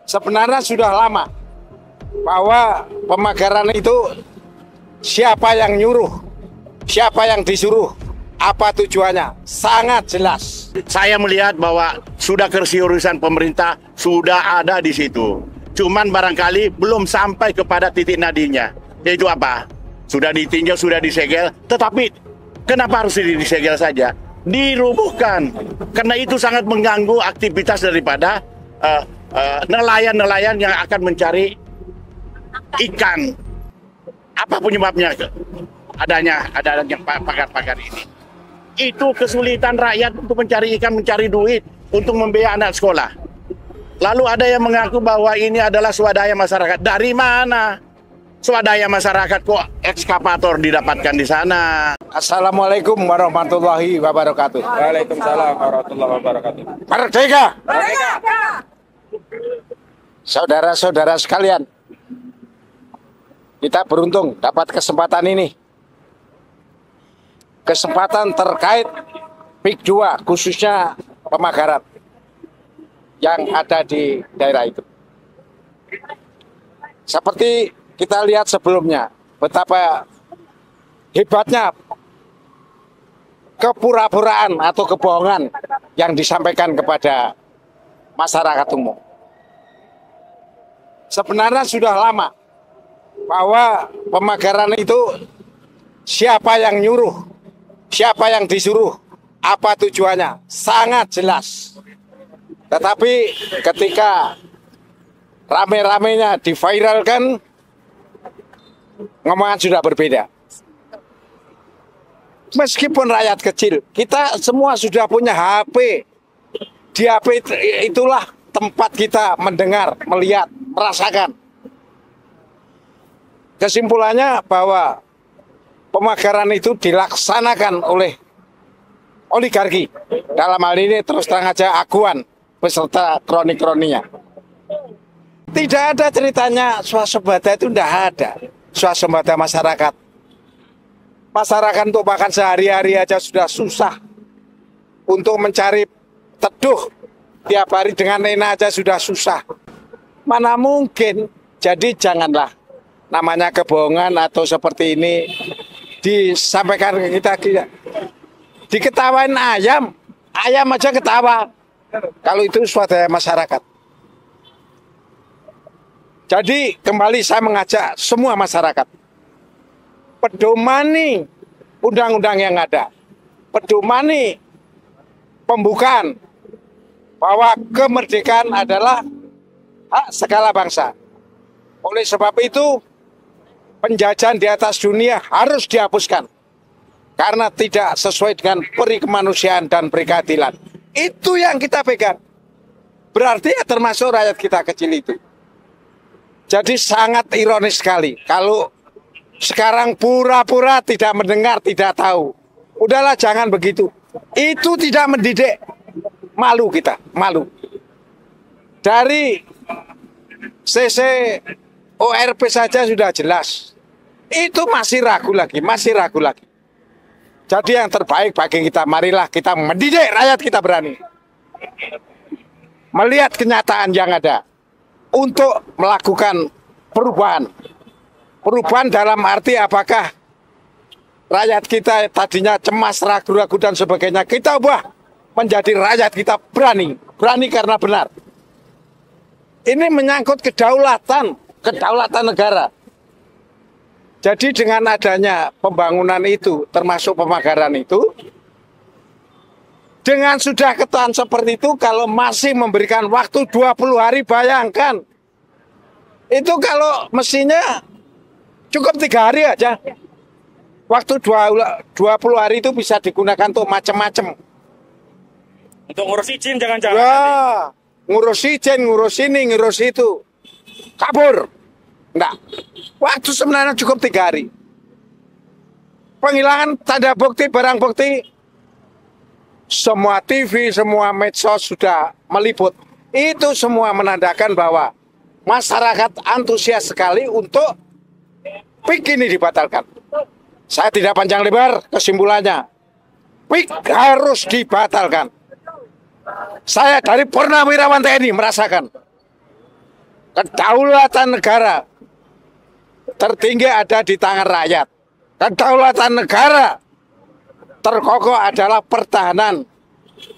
Sebenarnya sudah lama bahwa pemagaran itu siapa yang nyuruh, siapa yang disuruh, apa tujuannya, sangat jelas. Saya melihat bahwa sudah keseriusan pemerintah sudah ada di situ. Cuman barangkali belum sampai kepada titik nadinya. Yaitu apa? Sudah ditinjau, sudah disegel, tetapi kenapa harus disegel saja? Dirubuhkan. Karena itu sangat mengganggu aktivitas daripada nelayan-nelayan yang akan mencari ikan. Apa penyebabnya adanya pagar-pagar ini? Itu kesulitan rakyat untuk mencari ikan, mencari duit untuk membiayai anak sekolah. Lalu ada yang mengaku bahwa ini adalah swadaya masyarakat. Dari mana swadaya masyarakat kok ekskavator didapatkan di sana? Assalamualaikum warahmatullahi wabarakatuh. Waalaikumsalam warahmatullahi wabarakatuh. Merdeka! Merdeka! Saudara-saudara sekalian, kita beruntung dapat kesempatan ini. Kesempatan terkait PIK 2, khususnya pemagaran yang ada di daerah itu. Seperti kita lihat sebelumnya, betapa hebatnya kepura-puraan atau kebohongan yang disampaikan kepada masyarakat umum. Sebenarnya sudah lama bahwa pemagaran itu siapa yang nyuruh, siapa yang disuruh, apa tujuannya, sangat jelas. Tetapi ketika rame-ramenya diviralkan, ngomongan sudah berbeda. Meskipun rakyat kecil, kita semua sudah punya HP. Di HP itulah tempat kita mendengar, melihat, merasakan. Kesimpulannya bahwa pemagaran itu dilaksanakan oleh oligarki. Dalam hal ini terus terang aja Aguan beserta kroni-kroninya. Tidak ada ceritanya swasembada itu, tidak ada. Swasembada masyarakat. Masyarakat untuk makan sehari-hari aja sudah susah. Untuk mencari teduh tiap hari dengan enak aja sudah susah. Mana mungkin? Jadi janganlah namanya kebohongan atau seperti ini disampaikan ke kita. Diketawain ayam aja ketawa. Kalau itu swadaya masyarakat. Jadi kembali saya mengajak semua masyarakat, pedomani undang-undang yang ada, pedomani pembukaan bahwa kemerdekaan adalah hak segala bangsa. Oleh sebab itu, penjajahan di atas dunia harus dihapuskan karena tidak sesuai dengan peri kemanusiaan dan peri keadilan. Itu yang kita pegang. Berarti ya termasuk rakyat kita kecil itu. Jadi sangat ironis sekali kalau sekarang pura-pura tidak mendengar, tidak tahu. Udahlah, jangan begitu. Itu tidak mendidik. Malu kita, malu. Dari CC ORP saja sudah jelas. Itu masih ragu lagi, masih ragu lagi. Jadi yang terbaik bagi kita, marilah kita mendidik rakyat kita berani. Melihat kenyataan yang ada. Untuk melakukan perubahan. Perubahan dalam arti apakah rakyat kita tadinya cemas, ragu-ragu dan sebagainya. Kita ubah menjadi rakyat kita berani. Berani karena benar. Ini menyangkut kedaulatan negara. Jadi dengan adanya pembangunan itu, termasuk pemagaran itu, dengan sudah ketentuan seperti itu, kalau masih memberikan waktu 20 hari, bayangkan. Itu kalau mestinya cukup 3 hari aja. Waktu 20 hari itu bisa digunakan untuk macam-macam. Untuk ngurus izin jangan-jangan. Ya, ngurus izin, ngurus ini, ngurus itu. Kabur. Enggak. Waktu sebenarnya cukup 3 hari. Penghilangan tanda bukti, barang bukti, semua TV, semua medsos sudah meliput. Itu semua menandakan bahwa masyarakat antusias sekali untuk PIK ini dibatalkan. Saya tidak panjang lebar, kesimpulannya PIK harus dibatalkan. Saya dari Purnawirawan TNI merasakan Kedaulatan negara tertinggi ada di tangan rakyat. Kedaulatan negara terkokoh adalah pertahanan.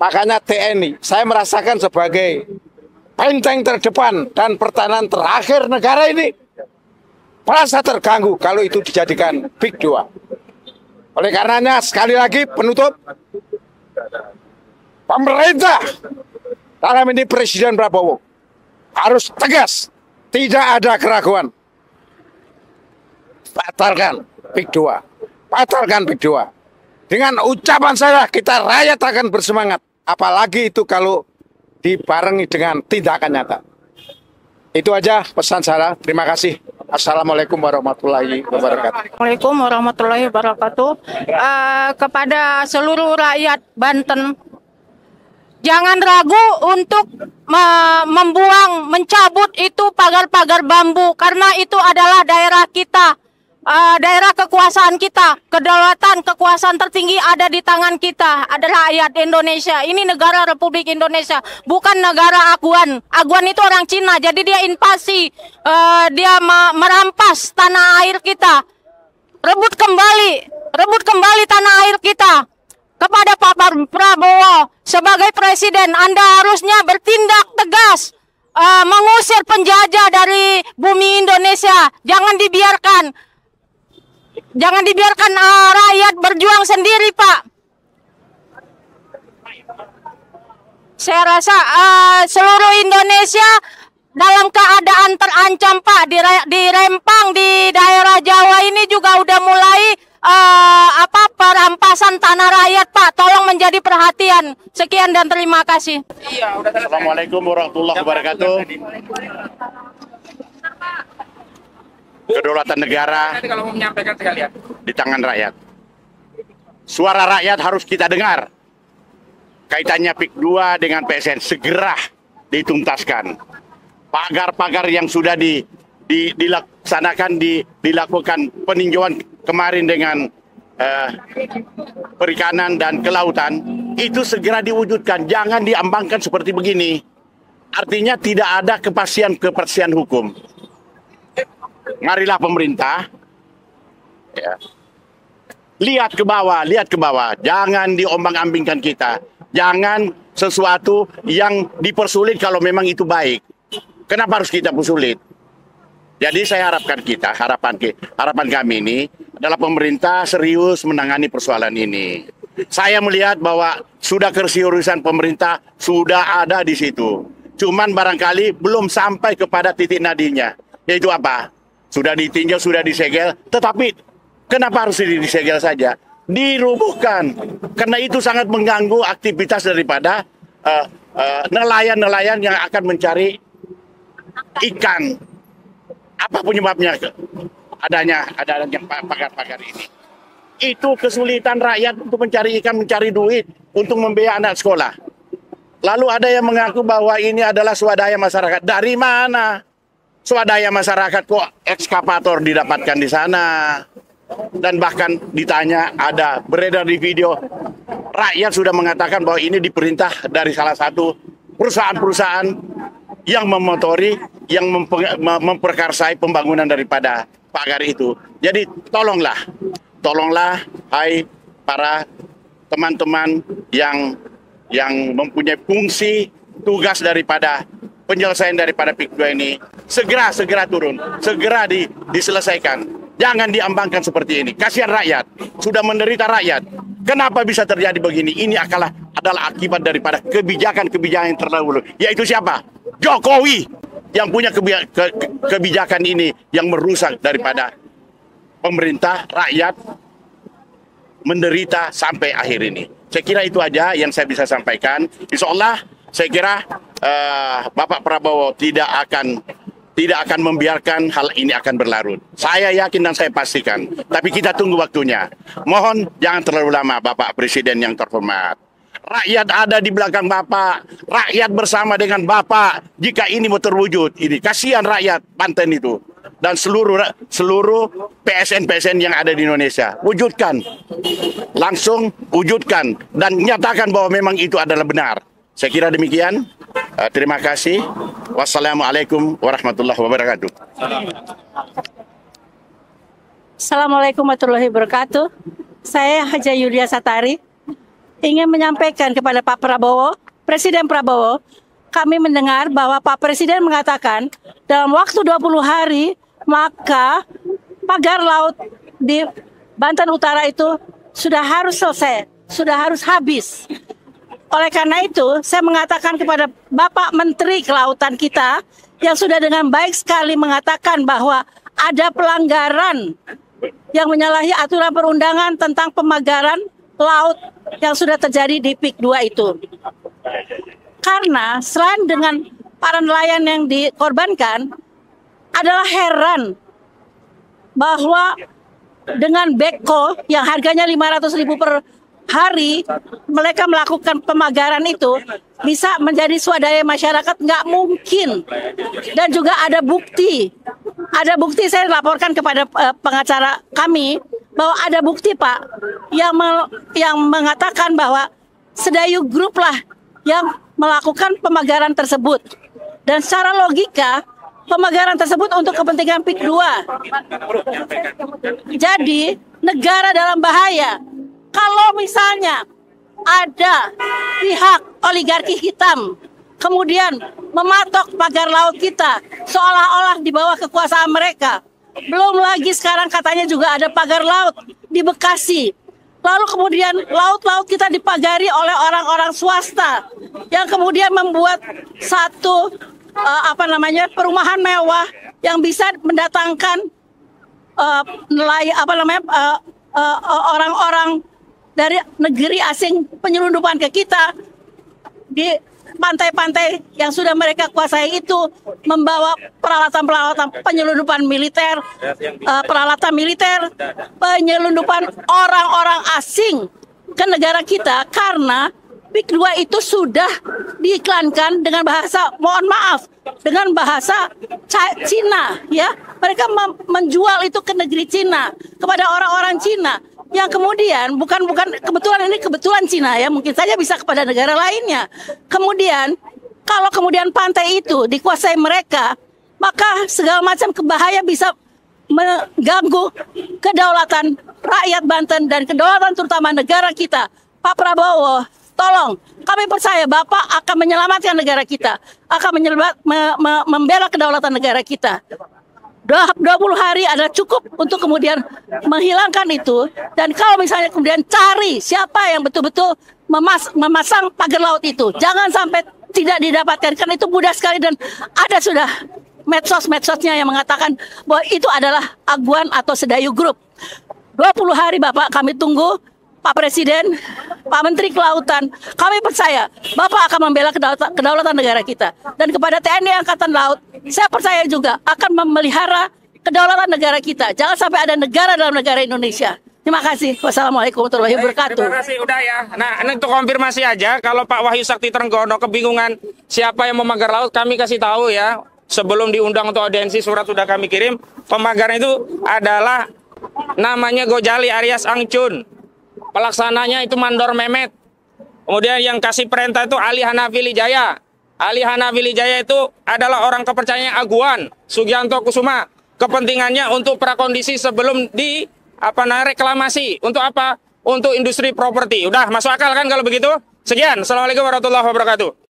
Makanya TNI, saya merasakan sebagai benteng terdepan dan pertahanan terakhir negara ini merasa terganggu kalau itu dijadikan Big 2. Oleh karenanya, sekali lagi penutup, pemerintah dalam ini Presiden Prabowo harus tegas, tidak ada keraguan. Batalkan Big 2, batalkan Big 2. Dengan ucapan saya, kita rakyat akan bersemangat. Apalagi itu kalau dibarengi dengan tindakan nyata. Itu aja pesan saya. Terima kasih. Assalamualaikum warahmatullahi wabarakatuh. Assalamualaikum warahmatullahi wabarakatuh. Kepada seluruh rakyat Banten, jangan ragu untuk mencabut itu pagar-pagar bambu, karena itu adalah daerah kita. Daerah kekuasaan kita, kedaulatan kekuasaan tertinggi ada di tangan kita, adalah rakyat Indonesia. Ini negara Republik Indonesia, bukan negara Aguan. Aguan itu orang Cina, jadi dia invasi, dia merampas tanah air kita. Rebut kembali tanah air kita. Kepada Pak Prabowo sebagai presiden, Anda harusnya bertindak tegas, mengusir penjajah dari bumi Indonesia. Jangan dibiarkan rakyat berjuang sendiri, Pak. Saya rasa seluruh Indonesia dalam keadaan terancam, Pak. Di Rempang, di daerah Jawa ini juga udah mulai perampasan tanah rakyat, Pak. Tolong menjadi perhatian. Sekian dan terima kasih. Assalamualaikum warahmatullahi wabarakatuh. Kedaulatan negara Kalau mau menyampaikan sekalian. di tangan rakyat. Suara rakyat harus kita dengar. Kaitannya PIK 2 dengan PSN segera dituntaskan. Pagar-pagar yang sudah dilakukan peninjauan kemarin dengan perikanan dan kelautan, itu segera diwujudkan. Jangan diambangkan seperti begini. Artinya tidak ada kepastian hukum. Marilah pemerintah, ya, lihat ke bawah, jangan diombang-ambingkan kita, jangan sesuatu yang dipersulit kalau memang itu baik. Kenapa harus kita persulit? Jadi saya harapan kami ini adalah pemerintah serius menangani persoalan ini. Saya melihat bahwa sudah keseriusan pemerintah sudah ada di situ, cuman barangkali belum sampai kepada titik nadinya, yaitu apa? Sudah ditinjau, sudah disegel, tetapi kenapa harus disegel saja? Dirubuhkan, karena itu sangat mengganggu aktivitas daripada nelayan-nelayan yang akan mencari ikan. Apa penyebabnya? Adanya pagar-pagar ini. Itu kesulitan rakyat untuk mencari ikan, mencari duit, untuk membiayai anak sekolah. Lalu ada yang mengaku bahwa ini adalah swadaya masyarakat. Dari mana? Swadaya masyarakat kok ekskavator didapatkan di sana. Dan bahkan ditanya, ada beredar di video, rakyat sudah mengatakan bahwa ini diperintah dari salah satu perusahaan-perusahaan yang memotori, yang memperkarsai pembangunan daripada pagar itu. Jadi tolonglah hai para teman-teman yang mempunyai fungsi tugas daripada penyelesaian daripada PIK 2 ini, segera turun, segera diselesaikan. Jangan diambangkan seperti ini. Kasihan rakyat, sudah menderita rakyat. Kenapa bisa terjadi begini? Ini adalah akibat daripada kebijakan-kebijakan yang terdahulu. Yaitu siapa? Jokowi yang punya kebijakan ini yang merusak daripada pemerintah, rakyat menderita sampai akhir ini. Saya kira itu aja yang saya bisa sampaikan. Insya Allah saya kira Bapak Prabowo tidak akan membiarkan hal ini akan berlarut. Saya yakin dan saya pastikan. Tapi kita tunggu waktunya. Mohon jangan terlalu lama, Bapak Presiden yang terhormat. Rakyat ada di belakang Bapak. Rakyat bersama dengan Bapak. Jika ini mau terwujud, ini kasihan rakyat Banten itu. Dan seluruh PSN yang ada di Indonesia. Wujudkan. Langsung wujudkan. Dan nyatakan bahwa memang itu adalah benar. Saya kira demikian. Terima kasih. Wassalamualaikum warahmatullahi wabarakatuh. Assalamualaikum warahmatullahi wabarakatuh. Saya Haja Yulia Satari ingin menyampaikan kepada Pak Prabowo, Presiden Prabowo, kami mendengar bahwa Pak Presiden mengatakan dalam waktu 20 hari maka pagar laut di Banten Utara itu sudah harus selesai, sudah harus habis. Oleh karena itu, saya mengatakan kepada Bapak Menteri Kelautan kita yang sudah dengan baik sekali mengatakan bahwa ada pelanggaran yang menyalahi aturan perundangan tentang pemagaran laut yang sudah terjadi di PIK 2 itu. Karena selain dengan para nelayan yang dikorbankan, adalah heran bahwa dengan beko yang harganya 500.000 per hari mereka melakukan pemagaran itu bisa menjadi swadaya masyarakat, nggak mungkin. Dan juga ada bukti saya laporkan kepada pengacara kami bahwa ada bukti Pak yang mengatakan bahwa Sedayu Group lah yang melakukan pemagaran tersebut, dan secara logika pemagaran tersebut untuk kepentingan PIK 2. Jadi negara dalam bahaya kalau misalnya ada pihak oligarki hitam kemudian mematok pagar laut kita seolah-olah di bawah kekuasaan mereka. Belum lagi sekarang katanya juga ada pagar laut di Bekasi. Lalu kemudian laut-laut kita dipagari oleh orang-orang swasta yang kemudian membuat satu perumahan mewah yang bisa mendatangkan orang-orang dari negeri asing penyelundupan ke kita. Di pantai-pantai yang sudah mereka kuasai itu membawa peralatan-peralatan penyelundupan militer, peralatan militer, penyelundupan orang-orang asing ke negara kita, karena PIK 2 itu sudah diiklankan dengan bahasa, mohon maaf, dengan bahasa Cina, ya. Mereka menjual itu ke negeri Cina, kepada orang-orang Cina, yang kemudian bukan kebetulan Cina, ya, mungkin saja bisa kepada negara lainnya. Kemudian kalau kemudian pantai itu dikuasai mereka, maka segala macam kebahaya bisa mengganggu kedaulatan rakyat Banten dan kedaulatan terutama negara kita. Pak Prabowo, tolong, kami percaya Bapak akan menyelamatkan negara kita, akan membela kedaulatan negara kita. 20 hari adalah cukup untuk kemudian menghilangkan itu. Dan kalau misalnya kemudian cari siapa yang betul-betul memasang pagar laut itu, jangan sampai tidak didapatkan, karena itu mudah sekali dan ada sudah medsos-medsosnya yang mengatakan bahwa itu adalah aguan atau Sedayu Group. 20 hari Bapak kami tunggu, Pak Presiden, Pak Menteri Kelautan, kami percaya Bapak akan membela kedaulatan negara kita. Dan kepada TNI Angkatan Laut, saya percaya juga akan memelihara kedaulatan negara kita. Jangan sampai ada negara dalam negara Indonesia. Terima kasih. Wassalamualaikum warahmatullahi wabarakatuh. Terima kasih, udah ya. Nah, ini untuk konfirmasi aja, kalau Pak Wahyu Sakti Trenggono kebingungan siapa yang memagar laut, kami kasih tahu ya. Sebelum diundang untuk audiensi, surat sudah kami kirim. Pemagaran itu adalah namanya Gojali Arias Angcun. Pelaksananya itu Mandor Mehmet. Kemudian yang kasih perintah itu Ali Hanafi Lijaya. Ali Hanafi Lijaya itu adalah orang kepercayaan Aguan Sugianto Kusuma. Kepentingannya untuk prakondisi sebelum reklamasi. Untuk apa? Untuk industri properti. Udah masuk akal kan kalau begitu? Sekian. Assalamualaikum warahmatullahi wabarakatuh.